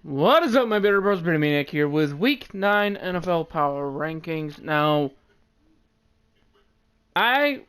What is up, my bitter bros? Maine-iac here with Week 9 NFL Power Rankings. Now, I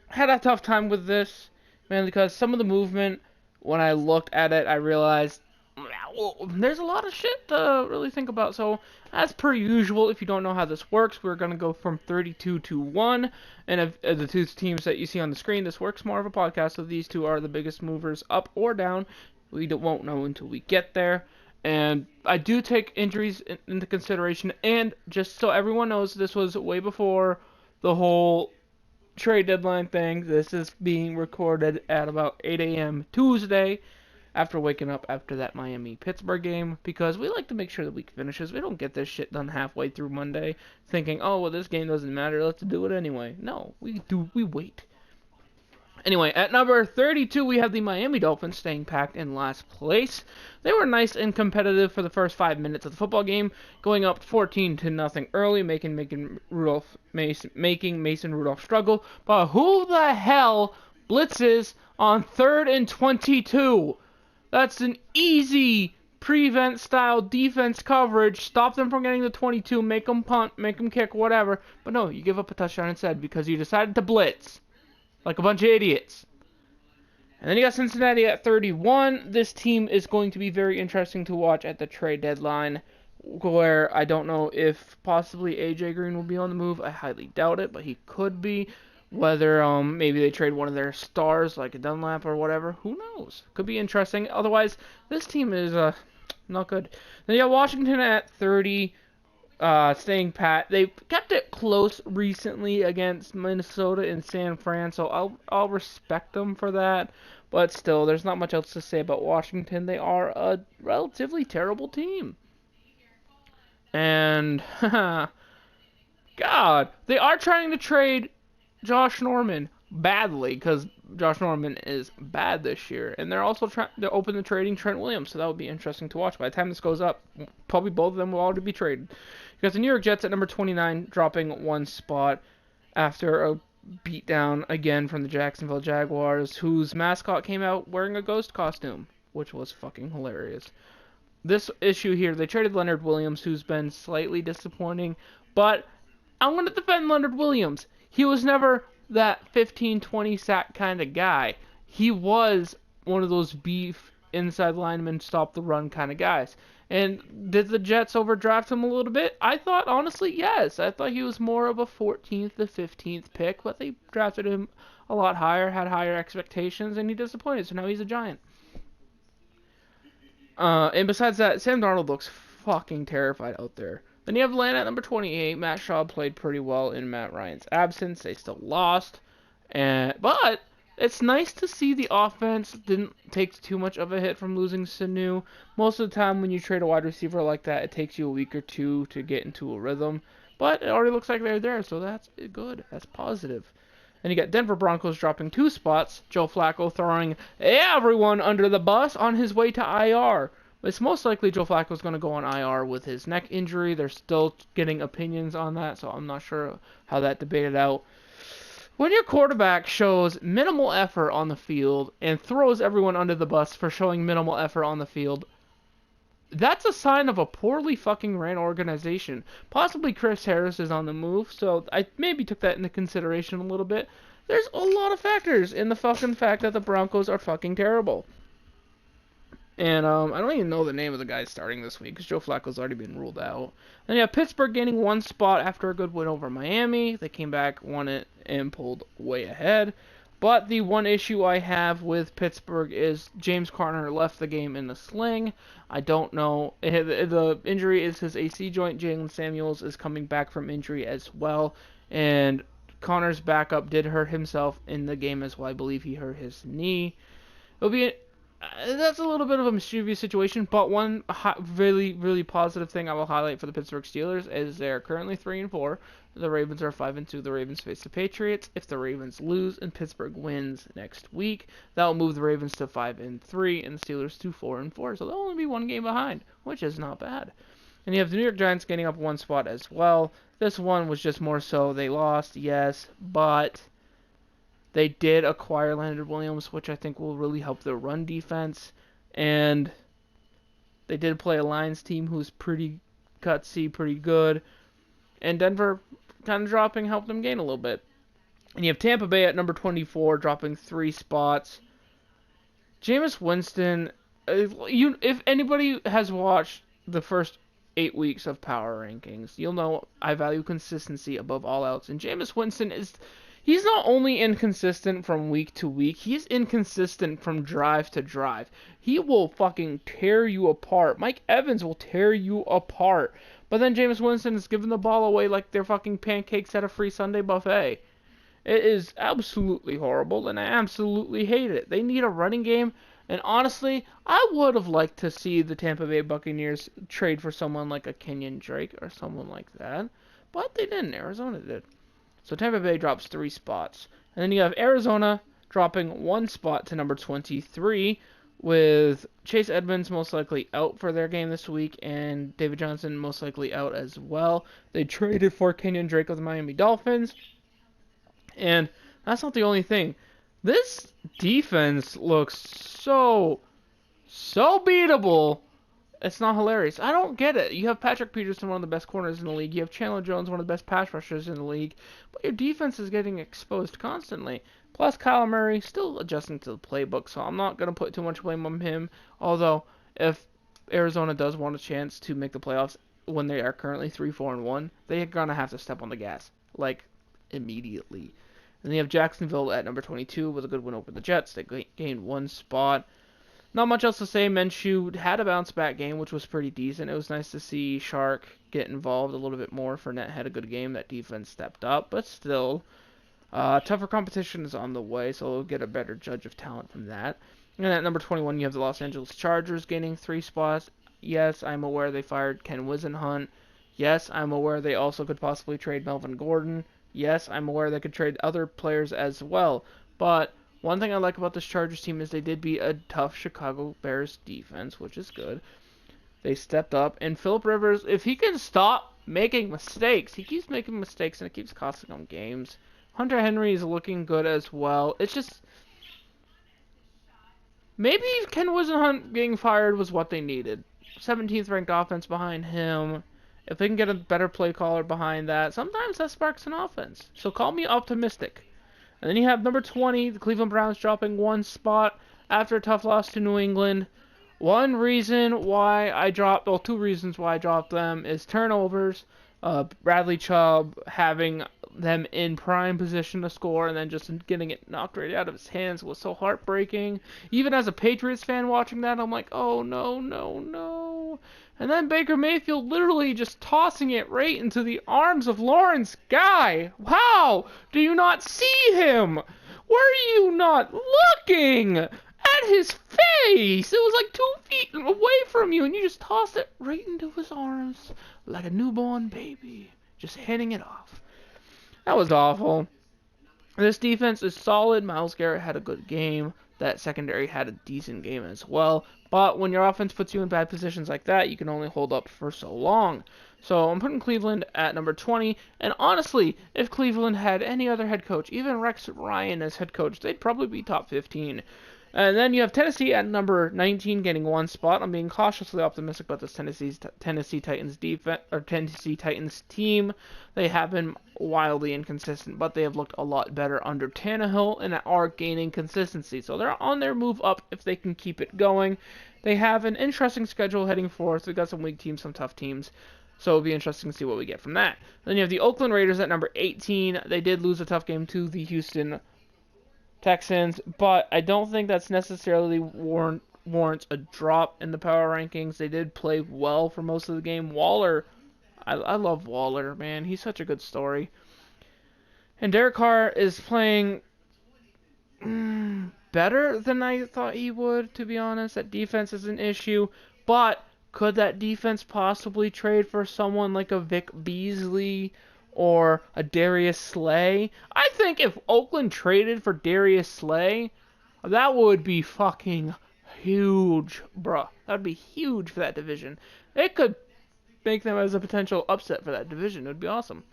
had a tough time with this, mainly because some of the movement, when I looked at it, I realized well, there's a lot of shit to really think about. So, as per usual, if you don't know how this works, we're going to go from 32 to 1. And if the two teams that you see on the screen, this works more of a podcast, so these two are the biggest movers up or down. We won't know until we get there. And I do take injuries into consideration. And just so everyone knows, this was way before the whole trade deadline thing. This is being recorded at about 8 a.m. Tuesday after waking up after that Miami-Pittsburgh game, because we like to make sure the week finishes. We don't get this shit done halfway through Monday thinking, oh, well, this game doesn't matter, let's do it anyway. No, we wait. Anyway, at number 32, we have the Miami Dolphins staying packed in last place. They were nice and competitive for the first 5 minutes of the football game, going up 14-0 early, making Mason Rudolph struggle. But who the hell blitzes on 3rd and 22? That's an easy prevent style defense coverage. Stop them from getting the 22, make them punt, make them kick, whatever. But no, you give up a touchdown instead because you decided to blitz like a bunch of idiots. And then you got Cincinnati at 31. This team is going to be very interesting to watch at the trade deadline, where I don't know if possibly A.J. Green will be on the move. I highly doubt it, but he could be. Whether maybe they trade one of their stars, like a Dunlap or whatever. Who knows? Could be interesting. Otherwise, this team is not good. Then you got Washington at 30. Staying pat. They kept it close recently against Minnesota and San Fran, so I'll respect them for that. But still, there's not much else to say about Washington. They are a relatively terrible team. And God, they are trying to trade Josh Norman badly, because Josh Norman is bad this year, and they're also trying to open the trading Trent Williams, so that would be interesting to watch. By the time this goes up, probably both of them will already be traded. You got the New York Jets at number 29, dropping one spot after a beatdown again from the Jacksonville Jaguars, whose mascot came out wearing a ghost costume, which was fucking hilarious. This issue here, they traded Leonard Williams, who's been slightly disappointing, but I'm going to defend Leonard Williams. He was never that 15-20 sack kind of guy. He was one of those beef inside linemen, stop the run kind of guys. And did the Jets overdraft him a little bit? I thought, honestly, yes. I thought he was more of a 14th to 15th pick, but they drafted him a lot higher, had higher expectations, and he disappointed, so now he's a Giant. And besides that, Sam Darnold looks fucking terrified out there. Then you have Atlanta at number 28. Matt Schaub played pretty well in Matt Ryan's absence. They still lost. But it's nice to see the offense didn't take too much of a hit from losing Sanu. Most of the time when you trade a wide receiver like that, it takes you a week or two to get into a rhythm. But it already looks like they're there, so that's good. That's positive. And you got Denver Broncos dropping 2 spots. Joe Flacco throwing everyone under the bus on his way to IR. It's most likely Joe Flacco's going to go on IR with his neck injury. They're still getting opinions on that, so I'm not sure how that debated out. When your quarterback shows minimal effort on the field and throws everyone under the bus for showing minimal effort on the field, that's a sign of a poorly fucking ran organization. Possibly Chris Harris is on the move, so I maybe took that into consideration a little bit. There's a lot of factors in the fucking fact that the Broncos are fucking terrible. And I don't even know the name of the guy starting this week because Joe Flacco's already been ruled out. Then you have Pittsburgh gaining 1 spot after a good win over Miami. They came back, won it, and pulled way ahead. But the one issue I have with Pittsburgh is James Conner left the game in the sling. I don't know. The injury is his AC joint. Jalen Samuels is coming back from injury as well. And Conner's backup did hurt himself in the game as well. I believe he hurt his knee. That's a little bit of a mischievous situation, but one really, really positive thing I will highlight for the Pittsburgh Steelers is they're currently 3-4. The Ravens are 5-2. The Ravens face the Patriots. If the Ravens lose and Pittsburgh wins next week, that will move the Ravens to 5-3 and the Steelers to 4-4. So they'll only be 1 game behind, which is not bad. And you have the New York Giants getting up 1 spot as well. This one was just more so they lost, yes, but they did acquire Leonard Williams, which I think will really help their run defense. And They did play a Lions team who's pretty gutsy, pretty good. And Denver kind of dropping helped them gain a little bit. And you have Tampa Bay at number 24, dropping 3 spots. Jameis Winston, if anybody has watched the first 8 weeks of Power Rankings, you'll know I value consistency above all else. And Jameis Winston he's not only inconsistent from week to week, he's inconsistent from drive to drive. He will fucking tear you apart. Mike Evans will tear you apart. But then Jameis Winston is giving the ball away like they're fucking pancakes at a free Sunday buffet. It is absolutely horrible, and I absolutely hate it. They need a running game, and honestly, I would have liked to see the Tampa Bay Buccaneers trade for someone like a Kenyon Drake or someone like that, but they didn't. Arizona did. So Tampa Bay drops 3 spots. And then you have Arizona dropping 1 spot to number 23, with Chase Edmonds most likely out for their game this week, and David Johnson most likely out as well. They traded for Kenyon Drake of the Miami Dolphins. And that's not the only thing. This defense looks so beatable. It's not hilarious. I don't get it. You have Patrick Peterson, one of the best corners in the league. You have Chandler Jones, one of the best pass rushers in the league. But your defense is getting exposed constantly. Plus, Kyler Murray still adjusting to the playbook, so I'm not going to put too much blame on him. Although, if Arizona does want a chance to make the playoffs when they are currently 3-4-1, they're going to have to step on the gas, like, immediately. And then you have Jacksonville at number 22 with a good win over the Jets. They gained 1 spot. Not much else to say. Minshew had a bounce-back game, which was pretty decent. It was nice to see Shark get involved a little bit more. Fournette had a good game. That defense stepped up, but still, tougher competition is on the way, so we'll get a better judge of talent from that. And at number 21, you have the Los Angeles Chargers gaining 3 spots. Yes, I'm aware they fired Ken Wisenhunt. Yes, I'm aware they also could possibly trade Melvin Gordon. Yes, I'm aware they could trade other players as well. But one thing I like about this Chargers team is they did beat a tough Chicago Bears defense, which is good. They stepped up. And Phillip Rivers, if he can stop making mistakes, he keeps making mistakes and it keeps costing him games. Hunter Henry is looking good as well. It's just, maybe Ken Wisenhunt getting fired was what they needed. 17th ranked offense behind him. If they can get a better play caller behind that, sometimes that sparks an offense. So call me optimistic. And then you have number 20, the Cleveland Browns dropping 1 spot after a tough loss to New England. 2 reasons why I dropped them is turnovers. Bradley Chubb having them in prime position to score and then just getting it knocked right out of his hands was so heartbreaking. Even as a Patriots fan watching that, I'm like, oh no, no, no. And then Baker Mayfield literally just tossing it right into the arms of Lawrence Guy. How do you not see him? Were you not looking at his face? It was like 2 feet away from you, and you just tossed it right into his arms like a newborn baby, just handing it off. That was awful. This defense is solid. Myles Garrett had a good game. That secondary had a decent game as well. But when your offense puts you in bad positions like that, you can only hold up for so long. So I'm putting Cleveland at number 20. And honestly, if Cleveland had any other head coach, even Rex Ryan as head coach, they'd probably be top 15. And then you have Tennessee at number 19, getting 1 spot. I'm being cautiously optimistic about this Tennessee Titans defense or Tennessee Titans team. They have been wildly inconsistent, but they have looked a lot better under Tannehill and are gaining consistency. So they're on their move up if they can keep it going. They have an interesting schedule heading forth. We've got some weak teams, some tough teams. So it'll be interesting to see what we get from that. Then you have the Oakland Raiders at number 18. They did lose a tough game to the Houston Texans, but I don't think that's necessarily warrants a drop in the power rankings. They did play well for most of the game. Waller, I love Waller, man. He's such a good story. And Derek Carr is playing better than I thought he would, to be honest. That defense is an issue, but could that defense possibly trade for someone like a Vic Beasley or a Darius Slay? I think if Oakland traded for Darius Slay, that would be fucking huge, bruh. That would be huge for that division. It could make them as a potential upset for that division. It would be awesome.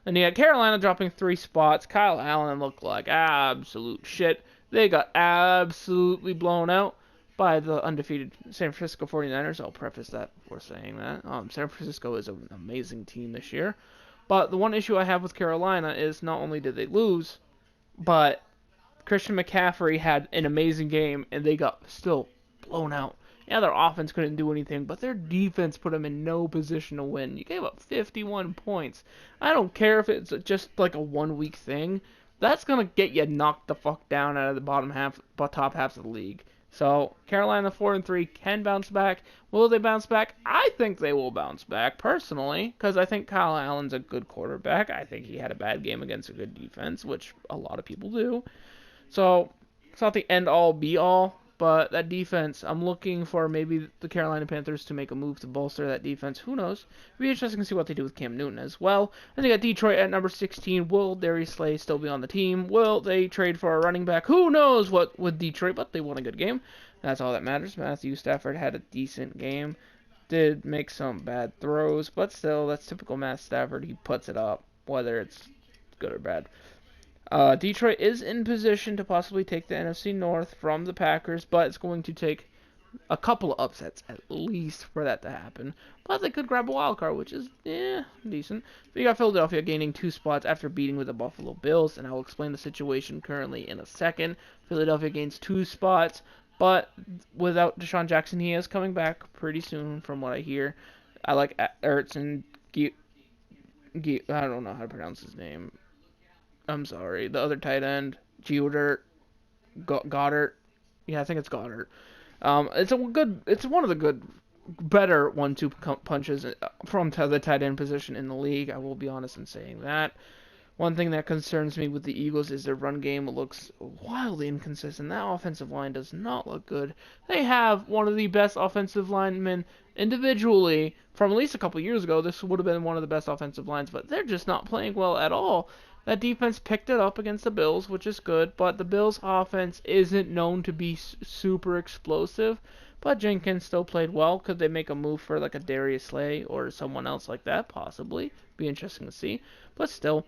And you had Carolina dropping 3 spots. Kyle Allen looked like absolute shit. They got absolutely blown out. by the undefeated San Francisco 49ers. I'll preface that before saying that. San Francisco is an amazing team this year. But the one issue I have with Carolina is not only did they lose, but Christian McCaffrey had an amazing game, and they got still blown out. Yeah, their offense couldn't do anything, but their defense put them in no position to win. You gave up 51 points. I don't care if it's just like a 1 week thing. That's going to get you knocked the fuck down out of the top half of the league. So, Carolina 4-3 can bounce back. Will they bounce back? I think they will bounce back, personally, because I think Kyle Allen's a good quarterback. I think he had a bad game against a good defense, which a lot of people do. So, it's not the end-all, be-all, but that defense, I'm looking for maybe the Carolina Panthers to make a move to bolster that defense. Who knows? It'll be interesting to see what they do with Cam Newton as well. And they got Detroit at number 16. Will Darius Slay still be on the team? Will they trade for a running back? Who knows what with Detroit, but they won a good game. That's all that matters. Matthew Stafford had a decent game. Did make some bad throws, but still, that's typical Matt Stafford. He puts it up, whether it's good or bad. Detroit is in position to possibly take the NFC North from the Packers, but it's going to take a couple of upsets at least for that to happen. But they could grab a wild card, which is, decent. But you got Philadelphia gaining 2 spots after beating with the Buffalo Bills, and I will explain the situation currently in a second. Philadelphia gains 2 spots, but without Deshaun Jackson, he is coming back pretty soon from what I hear. I like Ertz and I don't know how to pronounce his name. I'm sorry, the other tight end, Goddard. Yeah, I think it's Goddard. It's one of the better 1-2 punches from the tight end position in the league. I will be honest in saying that. One thing that concerns me with the Eagles is their run game looks wildly inconsistent. That offensive line does not look good. They have one of the best offensive linemen individually from at least a couple years ago. This would have been one of the best offensive lines, but they're just not playing well at all. That defense picked it up against the Bills, which is good, but the Bills' offense isn't known to be super explosive. But Jenkins still played well. Could they make a move for like a Darius Slay or someone else like that? Possibly. Be interesting to see. But still.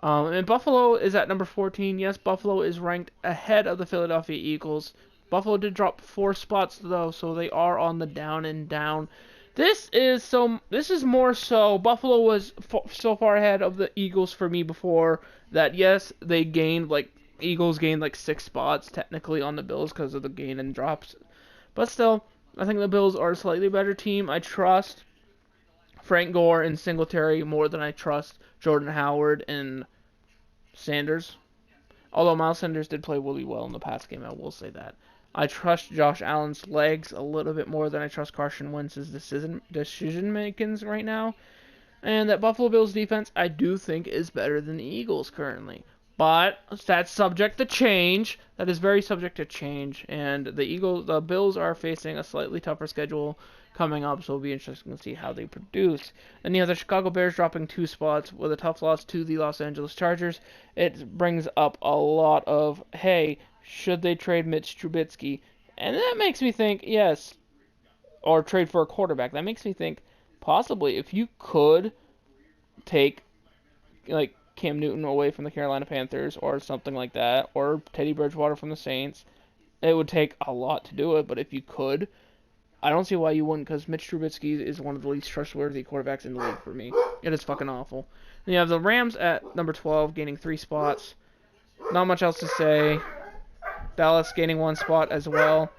And Buffalo is at number 14. Yes, Buffalo is ranked ahead of the Philadelphia Eagles. Buffalo did drop 4 spots though, so they are on the down and down. This is more so. Buffalo was so far ahead of the Eagles for me before that. Yes, Eagles gained like 6 spots technically on the Bills because of the gain and drops. But still, I think the Bills are a slightly better team. I trust Frank Gore and Singletary more than I trust Jordan Howard and Sanders. Although Miles Sanders did play really well in the past game, I will say that. I trust Josh Allen's legs a little bit more than I trust Carson Wentz's decision makings right now. And that Buffalo Bills defense, I do think, is better than the Eagles currently. But that's subject to change. That is very subject to change. And the Bills are facing a slightly tougher schedule coming up, so it'll be interesting to see how they produce. And you have the Chicago Bears dropping 2 spots with a tough loss to the Los Angeles Chargers. It brings up a lot of, hey, should they trade Mitch Trubisky? And that makes me think, yes, or trade for a quarterback. That makes me think, possibly, if you could take, like, Cam Newton away from the Carolina Panthers or something like that, or Teddy Bridgewater from the Saints, it would take a lot to do it, but if you could, I don't see why you wouldn't, because Mitch Trubisky is one of the least trustworthy quarterbacks in the league for me. It is fucking awful. And you have the Rams at number 12, gaining 3 spots. Not much else to say. Dallas gaining 1 spot as well.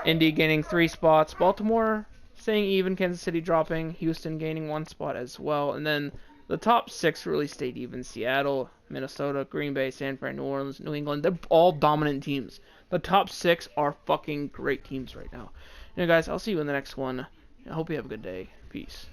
Indy gaining 3 spots. Baltimore staying even. Kansas City dropping. Houston gaining 1 spot as well. And then the top 6 really stayed even. Seattle, Minnesota, Green Bay, San Fran, New Orleans, New England. They're all dominant teams. The top 6 are fucking great teams right now. Guys, I'll see you in the next one. I hope you have a good day. Peace.